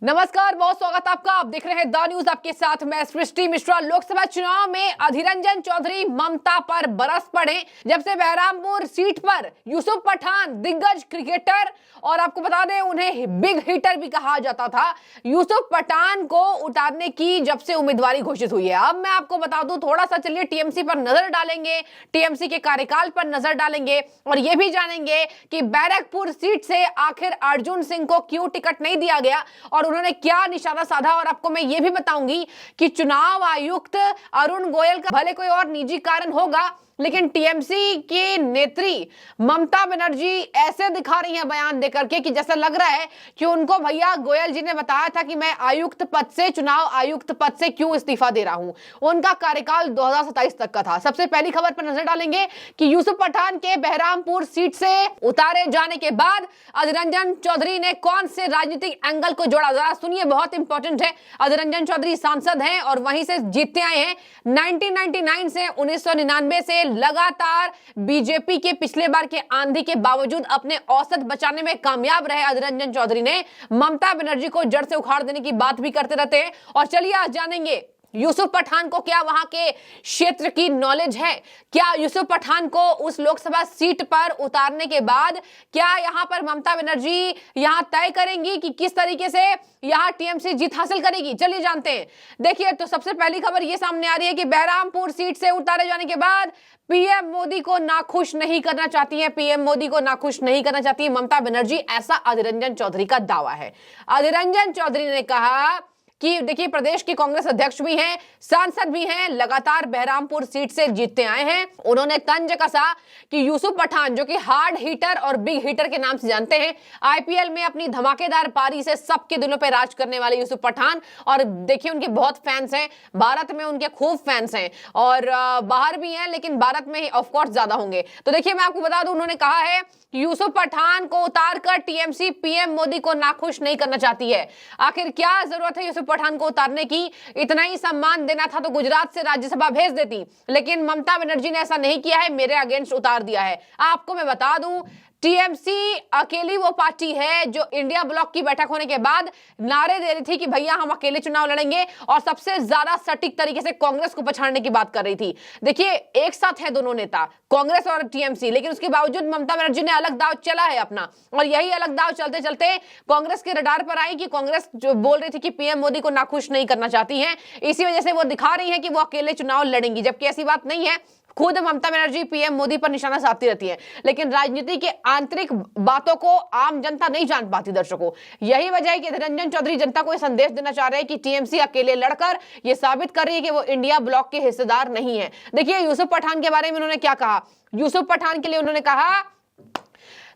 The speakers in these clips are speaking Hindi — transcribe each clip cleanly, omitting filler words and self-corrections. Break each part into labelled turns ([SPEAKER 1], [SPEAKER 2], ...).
[SPEAKER 1] नमस्कार, बहुत स्वागत आपका। आप देख रहे हैं द न्यूज, आपके साथ मैं सृष्टि मिश्रा। लोकसभा चुनाव में अधीर रंजन चौधरी ममता पर बरस पड़े जब से बहरामपुर सीट पर यूसुफ पठान, दिग्गज क्रिकेटर और आपको बता दें उन्हें बिग हिटर भी कहा जाता था, यूसुफ पठान को उतारने की जब से उम्मीदवारी घोषित हुई है। अब मैं आपको बता दूं, थोड़ा सा चलिए टीएमसी पर नजर डालेंगे, टीएमसी के कार्यकाल पर नजर डालेंगे और यह भी जानेंगे कि बैरकपुर सीट से आखिर अर्जुन सिंह को क्यों टिकट नहीं दिया गया और उन्होंने क्या निशाना साधा। और आपको मैं ये भी बताऊंगी कि चुनाव आयुक्त अरुण गोयल का भले कोई और निजी कारण होगा, लेकिन टीएमसी की नेत्री ममता बनर्जी ऐसे दिखा रही हैं बयान देकर के कि जैसा लग रहा है कि उनको भैया गोयल जी ने बताया था कि मैं आयुक्त पद से, चुनाव आयुक्त पद से क्यों इस्तीफा दे रहा हूं। उनका कार्यकाल 2027 तक का था। सबसे पहली खबर पर नजर डालेंगे कि यूसुफ पठान के बहरामपुर सीट से उतारे जाने के बाद अधीर रंजन चौधरी ने कौन से राजनीतिक एंगल को जोड़ा, जरा सुनिए, बहुत इंपॉर्टेंट है। अधीर रंजन चौधरी सांसद हैं और वहीं से जीतते आए हैं। 1999 से 1999 से लगातार बीजेपी के पिछले बार के आंधी के बावजूद अपने औसत बचाने में कामयाब रहे अधीर रंजन चौधरी ने। ममता बनर्जी को जड़ से उखाड़ देने की बात भी करते रहते हैं। और चलिए आज जानेंगे यूसुफ पठान को क्या वहां के क्षेत्र की नॉलेज है, क्या यूसुफ पठान को उस लोकसभा सीट पर उतारने के बाद क्या यहां पर ममता बनर्जी यहां तय करेंगी कि किस तरीके से यहां टीएमसी जीत हासिल करेगी। चलिए जानते हैं। देखिए, तो सबसे पहली खबर यह सामने आ रही है कि बहरामपुर सीट से उतारे जाने के बाद पीएम मोदी को नाखुश नहीं करना चाहती है, पीएम मोदी को नाखुश नहीं करना चाहती है ममता बनर्जी, ऐसा अधीर रंजन चौधरी का दावा है। अधीर रंजन चौधरी ने कहा कि देखिए, प्रदेश के कांग्रेस अध्यक्ष भी हैं, सांसद भी हैं, लगातार बहरामपुर सीट से जीतते आए हैं। उन्होंने तंज कसा कि यूसुफ पठान, जो कि हार्ड हिटर और बिग हिटर के नाम से जानते हैं, आईपीएल में अपनी धमाकेदार पारी से सबके दिलों पे राज करने वाले यूसुफ पठान, और देखिए उनके बहुत फैंस हैं, भारत में उनके खूब फैंस हैं और बाहर भी हैं, लेकिन भारत में ही ऑफकोर्स ज्यादा होंगे। तो देखिए, मैं आपको बता दूं, उन्होंने कहा है यूसुफ पठान को उतारकर टीएमसी पीएम मोदी को नाखुश नहीं करना चाहती है। आखिर क्या जरूरत है यूसुफ पठान को उतारने की? इतना ही सम्मान देना था तो गुजरात से राज्यसभा भेज देती, लेकिन ममता बनर्जी ने ऐसा नहीं किया है, मेरे अगेंस्ट उतार दिया है। आपको मैं बता दूं, टीएमसी अकेली वो पार्टी है जो इंडिया ब्लॉक की बैठक होने के बाद नारे दे रही थी कि भैया हम अकेले चुनाव लड़ेंगे, और सबसे ज्यादा सटीक तरीके से कांग्रेस को पछाड़ने की बात कर रही थी। देखिए, एक साथ है दोनों नेता, कांग्रेस और टीएमसी, लेकिन उसके बावजूद ममता बनर्जी ने अलग दाव चला है अपना, और यही अलग दाव चलते चलते कांग्रेस के रडार पर आई कि कांग्रेस जो बोल रही थी कि पीएम मोदी को नाखुश नहीं करना चाहती है, इसी वजह से वो दिखा रही है कि वो अकेले चुनाव लड़ेंगी, जबकि ऐसी बात नहीं है। खुद ममता बनर्जी पीएम मोदी पर निशाना साधती रहती है, लेकिन राजनीति के आंतरिक बातों को आम जनता नहीं जान पाती। दर्शकों, यही वजह है कि अधीर रंजन चौधरी जनता को यह संदेश देना चाह रहे हैं कि टीएमसी अकेले लड़कर यह साबित कर रही है कि वो इंडिया ब्लॉक के हिस्सेदार नहीं है। देखिए, यूसुफ पठान के बारे में उन्होंने क्या कहा। यूसुफ पठान के लिए उन्होंने कहा,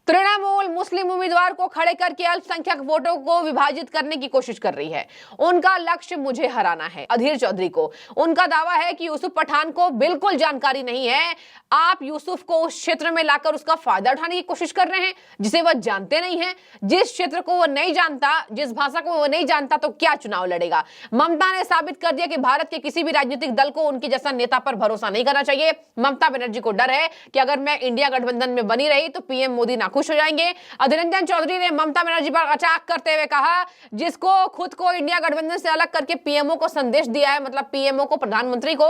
[SPEAKER 1] तृणमूल मुस्लिम उम्मीदवार को खड़े करके अल्पसंख्यक वोटों को विभाजित करने की कोशिश कर रही है। उनका लक्ष्य मुझे हराना है। अधीर चौधरी को उनका दावा है कि यूसुफ पठान को बिल्कुल जानकारी नहीं है। आप यूसुफ को उस क्षेत्र में लाकर उसका फायदा उठाने की कोशिश कर रहे हैं जिसे वह जानते नहीं है। जिस क्षेत्र को वो नहीं जानता, जिस भाषा को वो नहीं जानता, तो क्या चुनाव लड़ेगा। ममता ने साबित कर दिया कि भारत के किसी भी राजनीतिक दल को उनके जैसा नेता पर भरोसा नहीं करना चाहिए। ममता बनर्जी को डर है कि अगर मैं इंडिया गठबंधन में बनी रही तो पीएम मोदी खुश हो जाएंगे। अधीर रंजन चौधरी ने ममता बनर्जी पर अटैक करते हुए कहा, जिसको खुद को इंडिया गठबंधन से अलग करके पीएमओ को संदेश दिया है, मतलब पीएमओ को, प्रधानमंत्री को,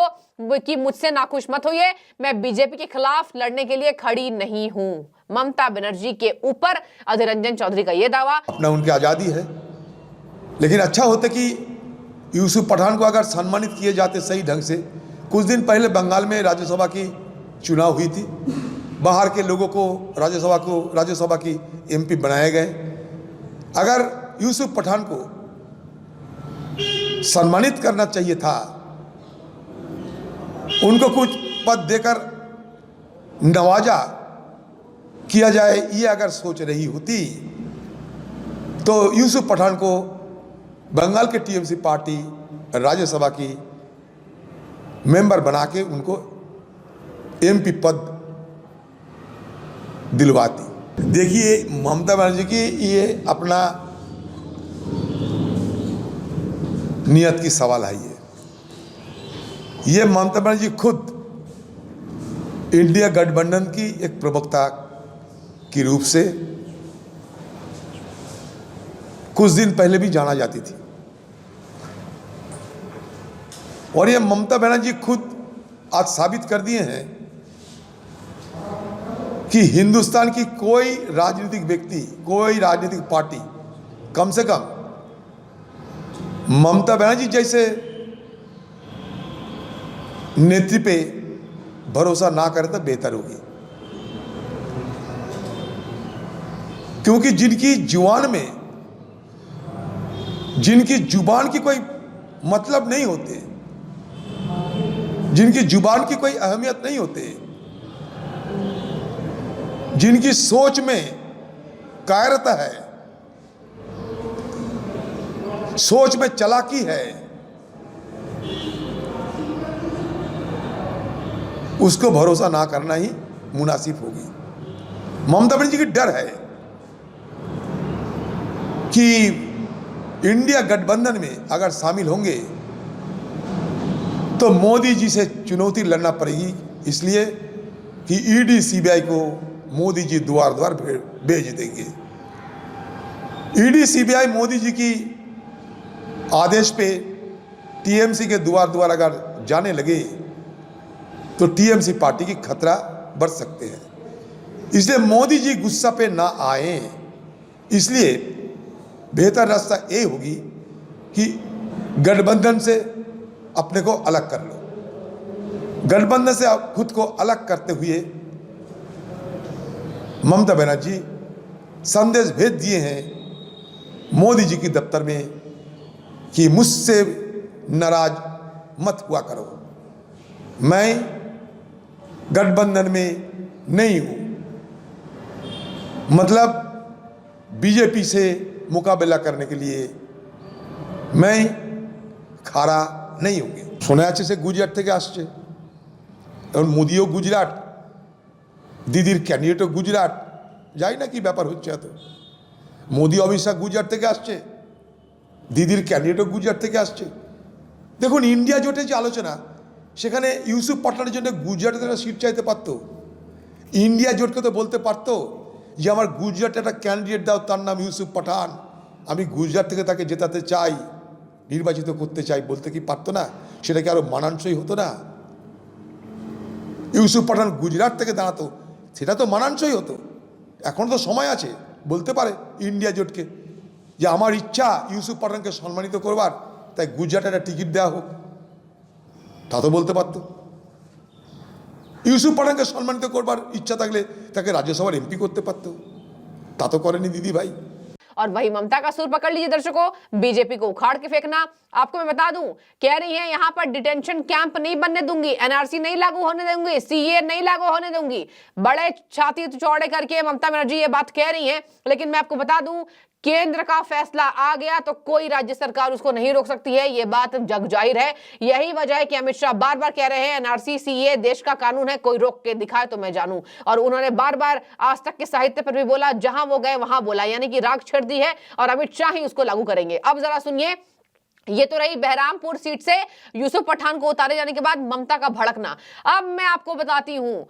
[SPEAKER 1] कि मुझसे नाखुश मत होइए, मैं बीजेपी के खिलाफ लड़ने के लिए खड़ी नहीं हूं। ममता बनर्जी के ऊपर अधीर रंजन चौधरी का यह दावा।
[SPEAKER 2] अपना उनकी आजादी है, लेकिन अच्छा होता कि यूसुफ पठान को अगर सम्मानित किए जाते सही ढंग से। कुछ दिन पहले बंगाल में राज्यसभा की चुनाव हुई थी, बाहर के लोगों को राज्यसभा की एमपी बनाए गए। अगर यूसुफ पठान को सम्मानित करना चाहिए था, उनको कुछ पद देकर नवाजा किया जाए, ये अगर सोच रही होती तो यूसुफ पठान को बंगाल के टीएमसी पार्टी राज्यसभा की मेंबर बना के उनको एमपी पद दिलवाती। देखिए, ममता बनर्जी की ये अपना नियत की सवाल है। ये ममता बनर्जी खुद इंडिया गठबंधन की एक प्रवक्ता के रूप से कुछ दिन पहले भी जाना जाती थी। और ये ममता बनर्जी खुद आज साबित कर दिए हैं कि हिंदुस्तान की कोई राजनीतिक व्यक्ति, कोई राजनीतिक पार्टी कम से कम ममता बनर्जी जैसे नेत्री पे भरोसा ना करे तो बेहतर होगी। क्योंकि जिनकी जुबान की कोई मतलब नहीं होते, जिनकी जुबान की कोई अहमियत नहीं होते, जिनकी सोच में कायरता है, सोच में चालाकी है, उसको भरोसा ना करना ही मुनासिब होगी। ममता बनर्जी की डर है कि इंडिया गठबंधन में अगर शामिल होंगे तो मोदी जी से चुनौती लड़ना पड़ेगी, इसलिए कि ईडी सीबीआई को मोदी जी द्वार द्वार भेज देंगे। ईडी सीबीआई मोदी जी की आदेश पे टीएमसी के द्वार द्वार अगर जाने लगे तो टीएमसी पार्टी की खतरा बढ़ सकते हैं। इसलिए मोदी जी गुस्सा पे ना आए, इसलिए बेहतर रास्ता ये होगी कि गठबंधन से अपने को अलग कर लो। गठबंधन से खुद को अलग करते हुए ममता बनर्जी संदेश भेज दिए हैं मोदी जी की दफ्तर में कि मुझसे नाराज मत हुआ करो, मैं गठबंधन में नहीं हूं, मतलब बीजेपी से मुकाबला करने के लिए मैं खाड़ा नहीं होंगे। শোনা যাচ্ছে সে গুজরাট থেকে আসছে, এবং মোদিও গুজরাট, দিদির ক্যান্ডিডেটও গুজরাট, যাই না কি ব্যাপার হচ্ছে এত। মোদি অমিত শাহ গুজরাট থেকে আসছে, দিদির ক্যান্ডিডেটও গুজরাট থেকে আসছে। দেখুন ইন্ডিয়া জোটের যে আলোচনা, সেখানে ইউসুফ পাঠানের জন্য গুজরাটে একটা সিট চাইতে পারতো। ইন্ডিয়া জোটকে তো বলতে পারতো যে আমার গুজরাটে একটা ক্যান্ডিডেট দাও, তার নাম ইউসুফ পাঠান, আমি গুজরাট থেকে তাকে জেতাতে চাই, নির্বাচিত করতে চাই, বলতে কি পারতো না? সেটা কি আরো মানানসই হতো না? ইউসুফ পাঠান গুজরাট থেকে দাঁড়াতো, সেটা তো মানানসই হতো। এখন তো সময় আছে, বলতে পারে ইন্ডিয়া জোটকে যে আমার ইচ্ছা ইউসুফ পাঠানকে সম্মানিত করবার, তাই গুজরাটে একটা টিকিট দেওয়া হোক, তা তো বলতে পারতো। ইউসুফ পাঠানকে সম্মানিত করবার ইচ্ছা থাকলে তাকে রাজ্যসভার এমপি করতে পারতো, তা তো করেনি দিদি ভাই।
[SPEAKER 1] और वही ममता का सुर पकड़ लीजिए दर्शकों, बीजेपी को उखाड़ के फेंकना। आपको मैं बता दूं, कह रही है यहां पर डिटेंशन कैंप नहीं बनने दूंगी, एनआरसी नहीं लागू होने दूंगी, सीए नहीं लागू होने दूंगी। बड़े छाती चौड़े करके ममता बनर्जी ये बात कह रही हैं, लेकिन मैं आपको बता दूं केंद्र का फैसला आ गया तो कोई राज्य सरकार उसको नहीं रोक सकती है, ये बात जग जाहिर है। यही वजह है कि अमित शाह बार बार कह रहे हैं एनआरसी सीए देश का कानून है, कोई रोक के दिखाए तो मैं जानूं। और उन्होंने बार बार आज तक के साहित्य पर भी बोला, जहां वो गए वहां बोला, यानी कि राग छेड़ दी है और अमित शाह ही उसको लागू करेंगे। अब जरा सुनिए, ये तो रही बहरामपुर सीट से यूसुफ पठान को उतारे जाने के बाद ममता का भड़कना। अब मैं आपको बताती हूं,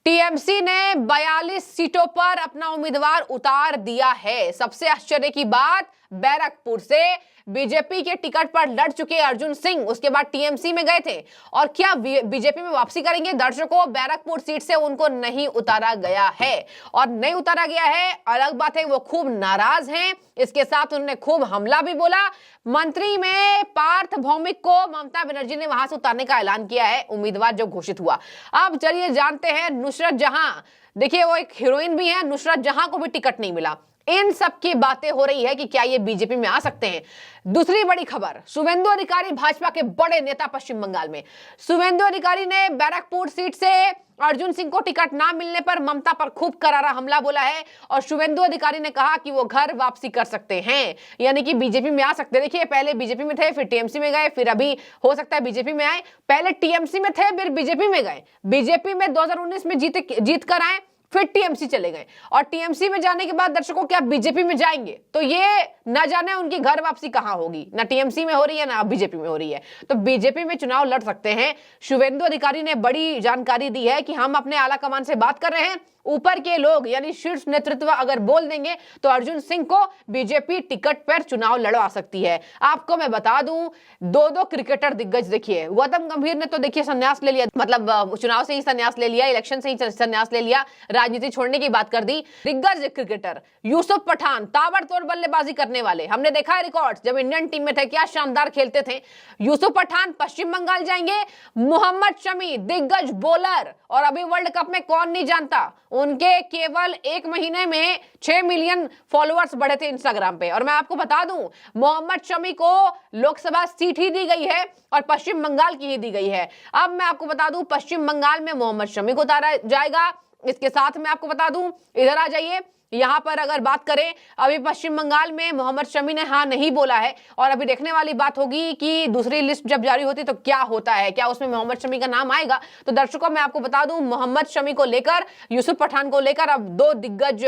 [SPEAKER 1] टीएमसी ने 42 सीटों पर अपना उम्मीदवार उतार दिया है। सबसे आश्चर्य की बात, बैरकपुर से बीजेपी के टिकट पर लड़ चुके अर्जुन सिंह उसके बाद टीएमसी में गए थे और क्या बीजेपी में वापसी करेंगे? दर्शकों, बैरकपुर सीट से उनको नहीं उतारा गया है, और नहीं उतारा गया है अलग बात है, वो खूब नाराज हैं। इसके साथ उन्होंने खूब हमला भी बोला। मंत्री में पार्थ भौमिक को ममता बनर्जी ने वहां से उतारने का ऐलान किया है, उम्मीदवार जब घोषित हुआ। अब चलिए जानते हैं नुसरत जहां, देखिए वो एक हीरोइन भी है, नुसरत जहां को भी टिकट नहीं मिला। इन सब की बातें हो रही है कि क्या ये बीजेपी में आ सकते हैं। दूसरी बड़ी खबर, शुभेंदु अधिकारी भाजपा के बड़े नेता पश्चिम बंगाल में। शुभेंदु अधिकारी ने बैरकपुर सीट से अर्जुन सिंह को टिकट ना मिलने पर ममता पर खूब करारा हमला बोला है और शुभेंदु अधिकारी ने कहा कि वो घर वापसी कर सकते हैं, यानी कि बीजेपी में आ सकते हैं। देखिए पहले बीजेपी में थे, फिर टीएमसी में गए, फिर अभी हो सकता है बीजेपी में आए। पहले टीएमसी में थे, फिर बीजेपी में गए, बीजेपी में 2019 में जीत कर आए, फिर टीएमसी चले गए, और टीएमसी में जाने के बाद दर्शकों क्या बीजेपी में जाएंगे तो ये न जाने उनकी घर वापसी कहां होगी, ना टीएमसी में हो रही है ना बीजेपी में हो रही है। तो बीजेपी में चुनाव लड़ सकते हैं। शुभेंदु अधिकारी ने बड़ी जानकारी दी है कि हम अपने आला कमान से बात कर रहे हैं, ऊपर के लोग यानी शीर्ष नेतृत्व अगर बोल देंगे तो अर्जुन सिंह को बीजेपी टिकट पर चुनाव लड़वा सकती है। आपको मैं बता दूं, दो क्रिकेटर दिग्गज देखिए, गौतम गंभीर ने तो देखिए संन्यास ले लिया, मतलब चुनाव से ही संन्यास ले लिया, इलेक्शन से ही संन्यास ले लिया, राजनीति छोड़ने की बात कर दी। दिग्गज क्रिकेटर यूसुफ पठान, ताबड़तोड़ बल्लेबाजी करने वाले, हमने देखा है रिकॉर्ड, जब इंडियन टीम में थे क्या शानदार खेलते थे। यूसुफ पठान पश्चिम बंगाल जाएंगे। मोहम्मद शमी दिग्गज बॉलर, और अभी वर्ल्ड कप में कौन नहीं जानता, उनके केवल 1 महीने में 6 मिलियन फॉलोअर्स बढ़े थे इंस्टाग्राम पे। और मैं आपको बता दूं, मोहम्मद शमी को लोकसभा सीट ही दी गई है और पश्चिम बंगाल की ही दी गई है। अब मैं आपको बता दूं, पश्चिम बंगाल में मोहम्मद शमी को उतारा जाएगा। इसके साथ मैं आपको बता दूं, इधर आ जाइए, यहां पर अगर बात करें, अभी पश्चिम बंगाल में मोहम्मद शमी ने हाँ नहीं बोला है, और अभी देखने वाली बात होगी कि दूसरी लिस्ट जब जारी होती तो क्या होता है, क्या उसमें मोहम्मद शमी का नाम आएगा। तो दर्शकों मैं आपको बता दूं, मोहम्मद शमी को लेकर, यूसुफ पठान को लेकर अब 2 दिग्गज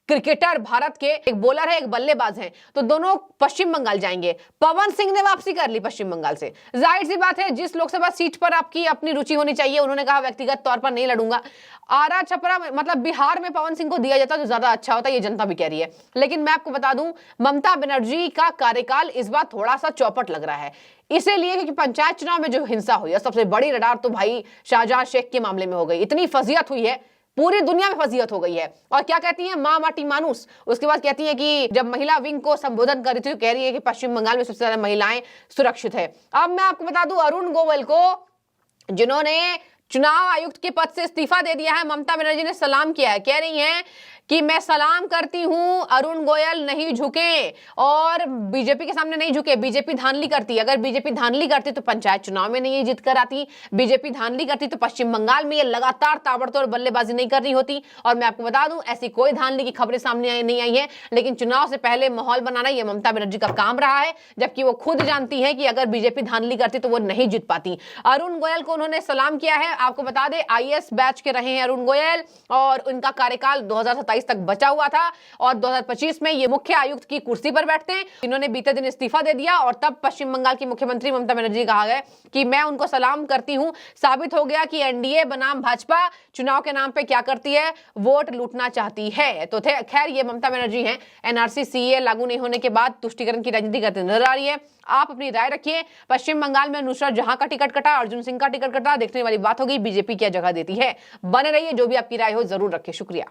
[SPEAKER 1] क्रिकेटर भारत के, एक बॉलर है एक बल्लेबाज है, तो दोनों पश्चिम बंगाल जाएंगे। पवन सिंह ने वापसी कर ली पश्चिम बंगाल से, जाहिर सी बात है जिस लोकसभा सीट पर आपकी अपनी रुचि होनी चाहिए, उन्होंने कहा व्यक्तिगत तौर पर नहीं लड़ूंगा। आरा छपरा मतलब बिहार में पवन सिंह को दिया जाता तो ज्यादा अच्छा होता, ये जनता भी कह रही है। लेकिन मैं आपको बता दूं, ममता बनर्जी का कार्यकाल इस बार थोड़ा सा चौपट लग रहा है, इसीलिए क्योंकि पंचायत चुनाव में जो हिंसा हुई है, सबसे बड़ी रडार तो भाई शाहजहां शेख के मामले में हो गई। इतनी फजीयत हुई है, पूरी दुनिया में फजीयत हो गई है। और क्या कहती है, माँ माटी मानुस। उसके बाद कहती है कि जब महिला विंग को संबोधन कर रही थी तो कह रही है कि पश्चिम बंगाल में सबसे ज्यादा महिलाएं सुरक्षित है। अब मैं आपको बता दूं, अरुण गोयल को, जिन्होंने चुनाव आयुक्त के पद से इस्तीफा दे दिया है, ममता बनर्जी ने सलाम किया है। कह रही हैं कि मैं सलाम करती हूं, अरुण गोयल नहीं झुके और बीजेपी के सामने नहीं झुके। बीजेपी धांधली करती, अगर बीजेपी धांधली करती तो पंचायत चुनाव में नहीं जीत कर आती, बीजेपी धांधली करती तो पश्चिम बंगाल में ये लगातार ताबड़तोड़ बल्लेबाजी नहीं कर रही होती। और मैं आपको बता दूं, ऐसी कोई धांधली की खबरें सामने नहीं आई है, लेकिन चुनाव से पहले माहौल बनाना ये ममता बनर्जी का काम रहा है, जबकि वो खुद जानती है कि अगर बीजेपी धांधली करती तो वो नहीं जीत पाती। अरुण गोयल को उन्होंने सलाम किया है। आपको बता दें, आईएएस बैच के रहे हैं अरुण गोयल, और उनका कार्यकाल 2027 तक बचा हुआ था, और 2025 में ये मुख्य आयुक्त की कुर्सी पर बैठते हैं। इन्होंने बीते दिन इस्तीफा दे दिया, और तब पश्चिम बंगाल की मुख्यमंत्री ममता बनर्जी कहा गया कि मैं उनको सलाम करती हूं। साबित हो गया कि एनडीए बनाम भाजपा चुनाव के नाम पे क्या करती है, वोट लूटना चाहती है। तो खैर ये ममता बनर्जी हैं, एनआरसी सीए लागू नहीं होने के बाद तुष्टीकरण की राजनीति करते नजर आ रही है। आप अपनी राय रखिए। पश्चिम बंगाल में नुसरत जहां का टिकट कटा, अर्जुन सिंह का टिकट कटा, देखने वाली बात होगी बीजेपी क्या जगह देती है। बने रहिए, जो भी आपकी राय हो जरूर रखिए। शुक्रिया।